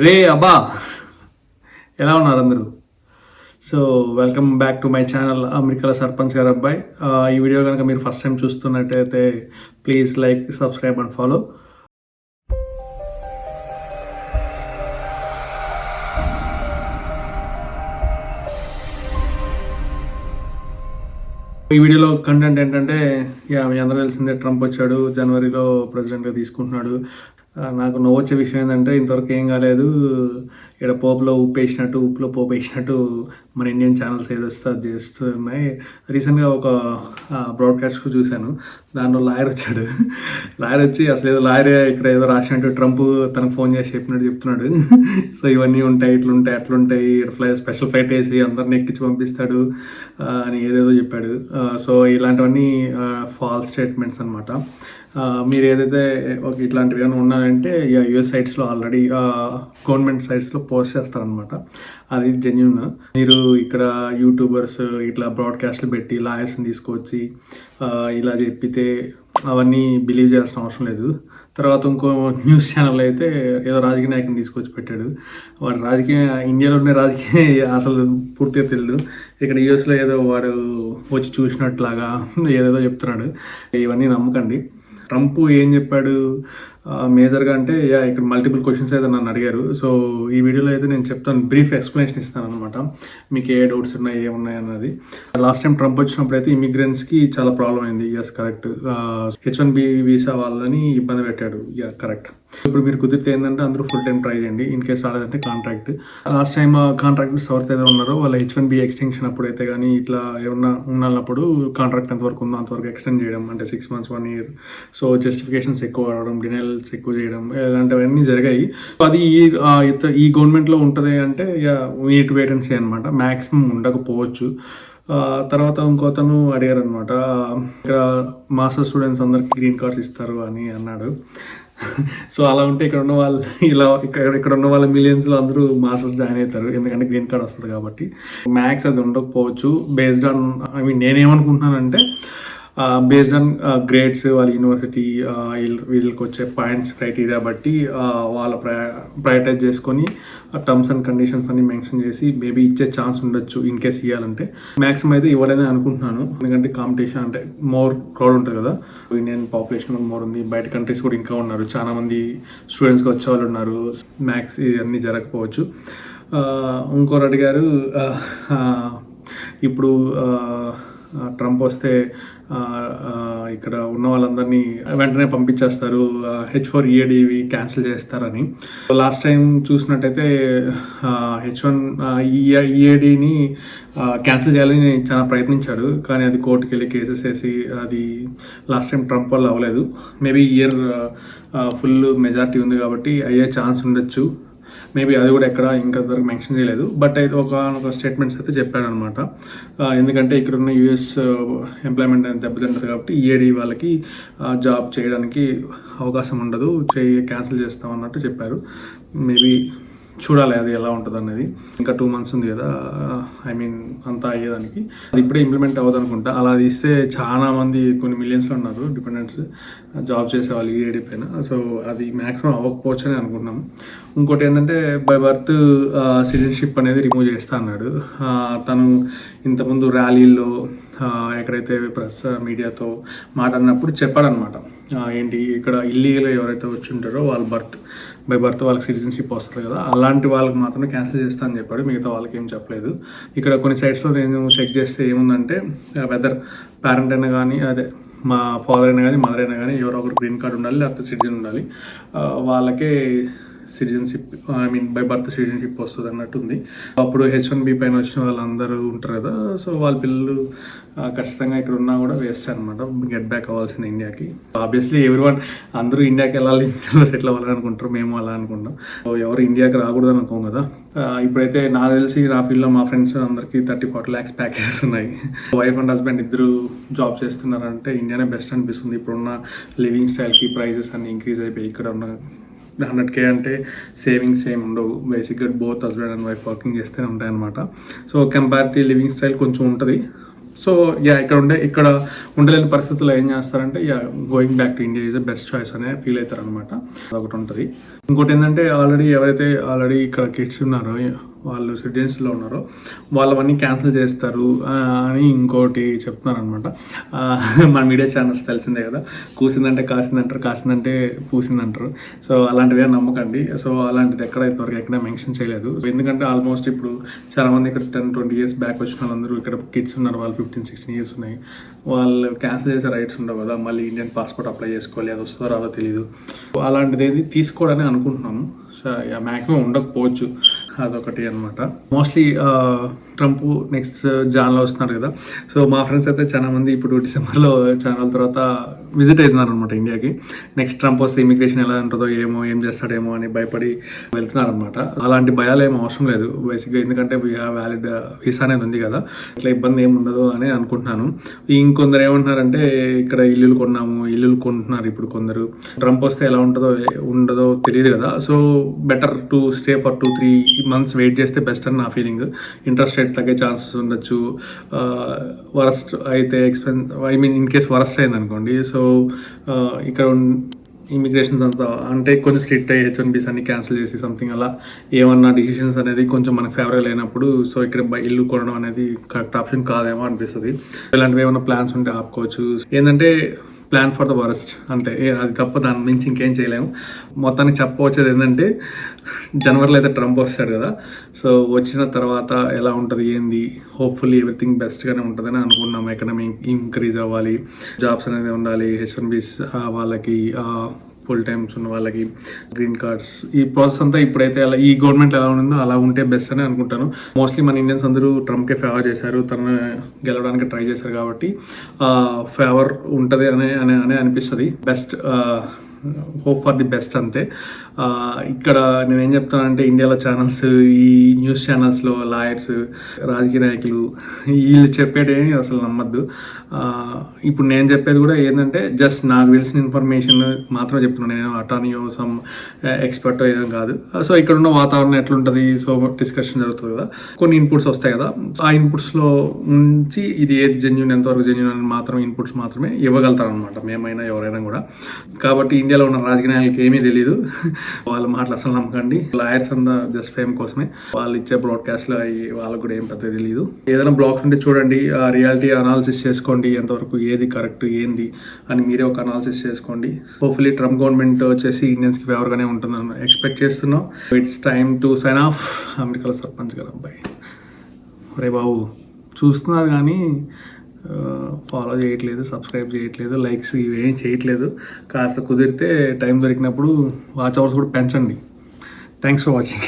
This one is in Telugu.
రే అబ్బా, ఎలా ఉన్నారు అందరూ? So welcome back to my channel అమెరికాల సర్పంచ్ గారు అబ్బాయి. ఈ వీడియో కనుక మీరు ఫస్ట్ టైం చూస్తున్నట్టయితే please like, subscribe and follow. ఈ వీడియోలో కంటెంట్ ఏంటంటే, మీ అందరూ తెలిసిందే, ట్రంప్ వచ్చాడు, జనవరిలో ప్రెసిడెంట్గా తీసుకుంటున్నాడు. నాకు నవ్వొచ్చే విషయం ఏంటంటే, ఇంతవరకు ఏం కాలేదు, ఇక్కడ పోపులో ఉప్పు వేసినట్టు, ఉప్పులో పోపు వేసినట్టు మన ఇండియన్ ఛానల్స్ ఏదో వస్తే అది చేస్తున్నాయి. రీసెంట్గా ఒక బ్రాడ్కాస్ట్ చూశాను. దాంట్లో లాయర్ వచ్చాడు. లాయర్ వచ్చి అసలు ఏదో లాయరే ఇక్కడ ఏదో రాసినట్టు ట్రంప్ తనకు ఫోన్ చేసి చెప్పినట్టు చెప్తున్నాడు. సో ఇవన్నీ ఉంటాయి, ఇట్లుంటాయి, అట్లుంటాయి, స్పెషల్ ఫ్లైట్ వేసి అందరిని ఎక్కించి పంపిస్తాడు అని ఏదేదో చెప్పాడు. సో ఇలాంటివన్నీ ఫాల్స్ స్టేట్మెంట్స్ అనమాట. మీరు ఏదైతే ఇట్లాంటివి ఏమైనా ఉన్నాయంటే యుఎస్ సైట్స్లో ఆల్రెడీ గవర్నమెంట్ సైట్స్లో పోస్ట్ చేస్తారనమాట. అది జెన్యూన్. మీరు ఇక్కడ యూట్యూబర్స్ ఇట్లా బ్రాడ్కాస్ట్లు పెట్టి లాయర్స్ని తీసుకొచ్చి ఇలా చెప్పితే అవన్నీ బిలీవ్ చేయాల్సిన అవసరం లేదు. తర్వాత ఇంకో న్యూస్ ఛానల్ అయితే ఏదో రాజకీయ నాయకుని తీసుకొచ్చి పెట్టాడు. వాడు ఇండియాలో ఉన్న రాజకీయ అసలు పూర్తిగా తెలియదు. ఇక్కడ యూఎస్లో ఏదో వాడు వచ్చి చూసినట్లాగా ఏదేదో చెప్తున్నాడు. ఇవన్నీ నమ్మకండి. ట్రంప్ ఏం చెప్పాడు మేజర్గా అంటే, ఇక్కడ మల్టిపుల్ క్వశ్చన్స్ అయితే నన్ను అడిగారు. సో ఈ వీడియోలో అయితే నేను చెప్తాను, బ్రీఫ్ ఎక్స్ప్లెనేషన్ ఇస్తాను అనమాట. మీకు ఏ డౌట్స్ ఉన్నాయి, ఏమున్నాయి అన్నది. లాస్ట్ టైం ట్రంప్ వచ్చినప్పుడు అయితే ఇమిగ్రెంట్స్కి చాలా ప్రాబ్లం అయింది. Yes correct. H1B వీసా వాళ్ళని ఇబ్బంది పెట్టాడు. కరెక్ట్. ఇప్పుడు మీరు కుదిరితే ఏంటంటే అందరూ ఫుల్ టైం ట్రై చేయండి. ఇన్ కేసు రాలేదంటే కాంట్రాక్ట్. లాస్ట్ టైం కాంట్రాక్టర్స్ ఎవరైతే ఉన్నారో వాళ్ళ H1B ఎక్స్టెన్షన్ అప్పుడైతే కానీ ఇట్లా ఏమన్నా ఉన్నప్పుడు కాంట్రాక్ట్ ఎంతవరకు ఉందో అంతవరకు ఎక్స్టెండ్ చేయడం, అంటే 6 months 1 year. సో జస్టిఫికేషన్స్ ఎక్కువ అవడం, డినైల్స్ ఎక్కువ చేయడం, ఇలాంటివన్నీ జరిగాయి. అది ఈ గవర్నమెంట్లో ఉంటుంది అంటే నీట్ వెయిట్ అండ్ సీ అనమాట. మ్యాక్సిమం ఉండకపోవచ్చు. తర్వాత ఇంకోతను అడిగారు అనమాట, ఇక్కడ మాస్టర్ స్టూడెంట్స్ అందరికి గ్రీన్ కార్డ్స్ ఇస్తారు అని అన్నాడు. సో అలా ఉంటే ఇక్కడ ఉన్న వాళ్ళు ఇక్కడ ఉన్న వాళ్ళ మిలియన్స్లో అందరూ మాస్టర్స్ జాయిన్ అవుతారు, ఎందుకంటే గ్రీన్ కార్డ్ వస్తుంది కాబట్టి. మ్యాక్స్ అది ఉండకపోవచ్చు. బేస్డ్ ఆన్ నేనేమనుకుంటున్నానంటే, బేస్డ్ ఆన్ గ్రేడ్స్, వాళ్ళ యూనివర్సిటీ వీళ్ళకి వచ్చే పాయింట్స్ క్రైటీరియా బట్టి వాళ్ళ ప్రయారిటైజ్ చేసుకొని టర్మ్స్ అండ్ కండిషన్స్ అన్ని మెన్షన్ చేసి మేబీ ఇచ్చే ఛాన్స్ ఉండొచ్చు ఇన్ కేస్ ఇవ్వాలంటే. మ్యాక్సిమం అయితే ఇవ్వాలని అనుకుంటున్నాను, ఎందుకంటే కాంపిటీషన్ అంటే మోర్ క్రౌడ్ ఉంటుంది కదా. ఇండియన్ పాపులేషన్ మోర్ ఉంది, బయట కంట్రీస్ కూడా ఇంకా ఉన్నారు, చాలా మంది స్టూడెంట్స్కి వచ్చే వాళ్ళు ఉన్నారు. మ్యాక్స్ ఇవన్నీ జరగకపోవచ్చు. ఇంకోరు అడిగారు, ఇప్పుడు ట్రంప్ వస్తే ఇక్కడ ఉన్న వాళ్ళందరినీ వెంటనే పంపించేస్తారు, H4 EAD క్యాన్సిల్ చేస్తారని. లాస్ట్ టైం చూసినట్టయితే H1 EADని క్యాన్సిల్ చేయాలని చాలా ప్రయత్నించాడు, కానీ అది కోర్టుకి వెళ్ళి కేసెస్ వేసి అది లాస్ట్ టైం ట్రంప్ వల్ల అవ్వలేదు. మేబీ ఇయర్ ఫుల్ మెజారిటీ ఉంది కాబట్టి అయ్యే ఛాన్స్ ఉండొచ్చు. మేబీ అది కూడా ఎక్కడ ఇంకా వరకు మెన్షన్ చేయలేదు, బట్ అయితే ఒక స్టేట్మెంట్స్ అయితే చెప్పాడు అనమాట. ఎందుకంటే ఇక్కడ ఉన్న యూఎస్ ఎంప్లాయ్మెంట్ అనేది దెబ్బతింటుంది కాబట్టి EAD వాళ్ళకి జాబ్ చేయడానికి అవకాశం ఉండదు, క్యాన్సిల్ చేస్తామన్నట్టు చెప్పారు. మేబీ చూడాలి అది ఎలా ఉంటుంది అనేది. ఇంకా 2 months ఉంది కదా, అంతా అయ్యేదానికి. అది ఇప్పుడే ఇంప్లిమెంట్ అవ్వదు అనుకుంటా. అలా తీస్తే చాలా మంది, కొన్ని మిలియన్స్లో ఉన్నారు డిపెండెంట్స్ జాబ్ చేసేవాళ్ళు EAD పైన. సో అది మ్యాక్సిమం అవ్వకపోవచ్చు అని అనుకుంటున్నాం. ఇంకోటి ఏంటంటే, బై బర్త్ సిటిజన్షిప్ అనేది రిమూవ్ చేస్తా అన్నాడు. తను ఇంతకుముందు ర్యాలీల్లో ఎక్కడైతే ప్రెస్ మీడియాతో మాట్లాడినప్పుడు చెప్పాడనమాట, ఏంటి ఇక్కడ ఇల్లీగల్ ఎవరైతే వచ్చి ఉంటారో వాళ్ళ బై బర్త్ వాళ్ళకి సిటిజన్షిప్ వస్తుంది కదా, అలాంటి వాళ్ళకి మాత్రమే క్యాన్సిల్ చేస్తా అని చెప్పాడు. మిగతా వాళ్ళకి ఏం చెప్పలేదు. ఇక్కడ కొన్ని సైట్స్లో నేను చెక్ చేస్తే ఏముందంటే, వెదర్ పేరెంట్ అయినా కానీ, అదే మా ఫాదర్ అయినా కానీ, మదర్ అయినా కానీ ఎవరో ఒకరు గ్రీన్ కార్డ్ ఉండాలి, లేకపోతే సిటిజన్ ఉండాలి. వాళ్ళకే సిటిజన్షిప్ బై బర్త్ సిటిజన్షిప్ వస్తుంది అన్నట్టు ఉంది. అప్పుడు H1B పైన వచ్చిన వాళ్ళందరూ ఉంటారు కదా, సో వాళ్ళ పిల్లలు ఖచ్చితంగా ఇక్కడ ఉన్నా కూడా వేస్ట్ అనమాట, గెట్ బ్యాక్ అవ్వాల్సింది ఇండియాకి. ఆబ్వియస్లీ అందరూ ఇండియాకి వెళ్ళాలి, ఇండియాలో సెటిల్ అవ్వాలని అనుకుంటారు, మేము అలా అనుకుంటాం. ఎవరు ఇండియాకి రాకూడదు అనుకోం కదా. ఇప్పుడైతే నాకు తెలిసి నా ఫీల్డ్లో మా ఫ్రెండ్స్ అందరికీ 30-40 lakhs ప్యాకేజెస్ ఉన్నాయి. వైఫ్ అండ్ హస్బెండ్ ఇద్దరు జాబ్ చేస్తున్నారంటే ఇండియానే బెస్ట్ అనిపిస్తుంది. ఇప్పుడున్న లివింగ్ స్టైల్కి ప్రైజెస్ అన్ని ఇంక్రీజ్ అయిపోయి ఇక్కడ ఉన్న 100K అంటే సేవింగ్స్ ఏమి ఉండవు. బేసిక్గా both husband and wife working చేస్తూనే ఉంటాయన్నమాట. సో కంపారిటివ్ లివింగ్ స్టైల్ కొంచెం ఉంటుంది. సో ఇక్కడ ఉండలేని పరిస్థితుల్లో ఏం చేస్తారంటే going back to India is the best choice అనే ఫీల్ అవుతారు అనమాట. అదొకటి ఉంటుంది. ఇంకోటి ఏంటంటే ఎవరైతే ఆల్రెడీ ఇక్కడ కిడ్స్ ఉన్నారో, వాళ్ళు సిటిజన్స్లో ఉన్నారో వాళ్ళవన్నీ క్యాన్సిల్ చేస్తారు అని ఇంకోటి చెప్తున్నారు అనమాట. మన మీడియా ఛానల్స్ తెలిసిందే కదా, కూసిందంటే కాసిందంటారు, కాసిందంటే పూసిందంటారు. సో అలాంటివి నమ్మకండి. సో అలాంటిది ఇంతవరకు ఎక్కడ మెన్షన్ చేయలేదు. ఎందుకంటే ఆల్మోస్ట్ ఇప్పుడు చాలామంది ఇక్కడ 10-20 ఇయర్స్ బ్యాక్ వచ్చిన వాళ్ళందరూ ఇక్కడ కిడ్స్ ఉన్నారు, వాళ్ళు 15-16 ఇయర్స్ ఉన్నాయి. వాళ్ళు క్యాన్సిల్ చేసే రైట్స్ ఉండవు కదా, మళ్ళీ ఇండియన్ పాస్పోర్ట్ అప్లై చేసుకోవాలి, అది వస్తుందో రాదో తెలియదు. అలాంటిది ఏది తీసుకోవడానికి అనుకుంటున్నాము. సో మ్యాక్సిమం ఉండకపోవచ్చు, అదొకటి అనమాట. మోస్ట్లీ ట్రంప్ నెక్స్ట్ జాన్లో వస్తున్నారు కదా. సో మా ఫ్రెండ్స్ అయితే చాలా మంది ఇప్పుడు డిసెంబర్లో చాలా రోజుల తర్వాత విజిట్ అవుతున్నారు అనమాట ఇండియాకి. నెక్స్ట్ ట్రంప్ వస్తే ఇమిగ్రేషన్ ఎలా ఉంటుందో ఏమో, ఏం చేస్తాడేమో అని భయపడి వెళ్తున్నారు అనమాట. అలాంటి భయాలు ఏం అవసరం లేదు బేసిక్గా, ఎందుకంటే వ్యాలిడ్ వీసా అనేది ఉంది కదా, ఇట్లా ఇబ్బంది ఏమి ఉండదు అని అనుకుంటున్నాను. ఇంకొందరు ఏమంటున్నారంటే ఇక్కడ ఇల్లులు కొంటున్నారు ఇప్పుడు కొందరు. ట్రంప్ వస్తే ఎలా ఉండదో తెలియదు కదా, so better to stay for 2-3 months wait చేస్తే బెస్ట్ అని నా ఫీలింగ్. ఇంట్రెస్ట్ రేట్ తగ్గే ఛాన్సెస్ ఉండొచ్చు. వరస్ట్ అయితే ఇన్ కేస్ వరస్ట్ అయింది అనుకోండి, సో ఇక్కడ ఇమిగ్రేషన్స్ అంతా అంటే కొంచెం స్ట్రిక్ట్ అయ్యి H1Bs అన్ని క్యాన్సిల్ చేసి సంథింగ్ అలా ఏమన్నా డిసిషన్స్ అనేది కొంచెం మనకు ఫేవర్గా లేనప్పుడు సో ఇక్కడ ఇల్లు కొనడం అనేది కరెక్ట్ ఆప్షన్ కాదేమో అనిపిస్తుంది. ఇలాంటివి ఏమైనా ప్లాన్స్ ఉంటే ఆపుకోవచ్చు. ఏంటంటే ప్లాన్ ఫర్ ద వరస్ట్ అంతే, అది తప్ప దాని నుంచి ఇంకేం చేయలేము. మొత్తానికి చెప్పవచ్చేది ఏంటంటే జనవరిలో అయితే ట్రంప్ వస్తాడు కదా, సో వచ్చిన తర్వాత ఎలా ఉంటుంది ఏంది, హోప్ఫుల్లీ ఎవ్రీథింగ్ బెస్ట్గానే ఉంటుందని అనుకున్నాము. ఎకనామీ ఇంక్రీజ్ అవ్వాలి, జాబ్స్ అనేది ఉండాలి, H1Bs వాళ్ళకి ఫుల్ టైమ్స్ ఉన్న వాళ్ళకి గ్రీన్ కార్డ్స్, ఈ ప్రాసెస్ అంతా ఇప్పుడైతే అలా ఈ గవర్నమెంట్ ఎలా ఉందో అలా ఉంటే బెస్ట్ అని అనుకుంటాను. మోస్ట్లీ మన ఇండియన్స్ అందరూ ట్రంప్కే ఫేవర్ చేశారు, తనను గెలవడానికి ట్రై చేశారు కాబట్టి ఫేవర్ ఉంటుంది అని అనిపిస్తుంది. Best hope for the best అంతే. ఇక్కడ నేనేం చెప్తానంటే ఇండియాలో ఛానల్స్, ఈ న్యూస్ ఛానల్స్లో లాయర్స్, రాజకీయ నాయకులు వీళ్ళు చెప్పేటేమి అసలు నమ్మద్దు. ఇప్పుడు నేను చెప్పేది కూడా ఏంటంటే జస్ట్ నాకు తెలిసిన ఇన్ఫర్మేషన్ మాత్రమే చెప్తున్నాను, నేను అటార్నీయో సమ్ ఎక్స్పర్ట్ ఏదో కాదు. సో ఇక్కడ ఉన్న వాతావరణం ఎట్లుంటుంది, సో డిస్కషన్ జరుగుతుంది కదా, కొన్ని ఇన్పుట్స్ వస్తాయి కదా, ఆ ఇన్పుట్స్లో నుంచి ఇది ఏది జెన్యూన్, ఎంతవరకు జెన్యూన్ అని మాత్రం ఇన్పుట్స్ మాత్రమే ఇవ్వగలుగుతారనమాట మేమైనా ఎవరైనా కూడా. కాబట్టి ఇండియాలో ఉన్న రాజకీయ నాయకులకి ఏమీ తెలియదు, వాళ్ళ మాటలు అసలు నమ్మకండి. లాయర్స్ అంతా జస్ట్ ఫేమ్ కోసమే, వాళ్ళు ఇచ్చే బ్రాడ్కాస్ట్లో వాళ్ళకు కూడా ఏం పెద్ద తెలియదు. ఏదైనా బ్లాగ్స్ ఉంటే చూడండి, రియాలిటీ అనాలిసిస్ చేసుకోండి, ఎంతవరకు ఏది కరెక్ట్ ఏంది అని మీరే ఒక అనాలిసిస్ చేసుకోండి. హోప్ఫుల్లీ ట్రంప్ గవర్నమెంట్ వచ్చేసి ఇండియన్స్కి ఫేవర్గానే ఉంటుందని ఎక్స్పెక్ట్ చేస్తున్నాం. It's time to sign off. అమెరికాలో సర్పంచ్ గారు అబ్బాయి రే బాబు చూస్తున్నారు కానీ ఫాలో చేయట్లేదు, సబ్స్క్రైబ్ చేయట్లేదు, లైక్స్ ఇవేం చేయట్లేదు. కాస్త కుదిరితే టైం దొరికినప్పుడు వాచ్ అవర్స్ కూడా పెంచండి. Thanks for watching.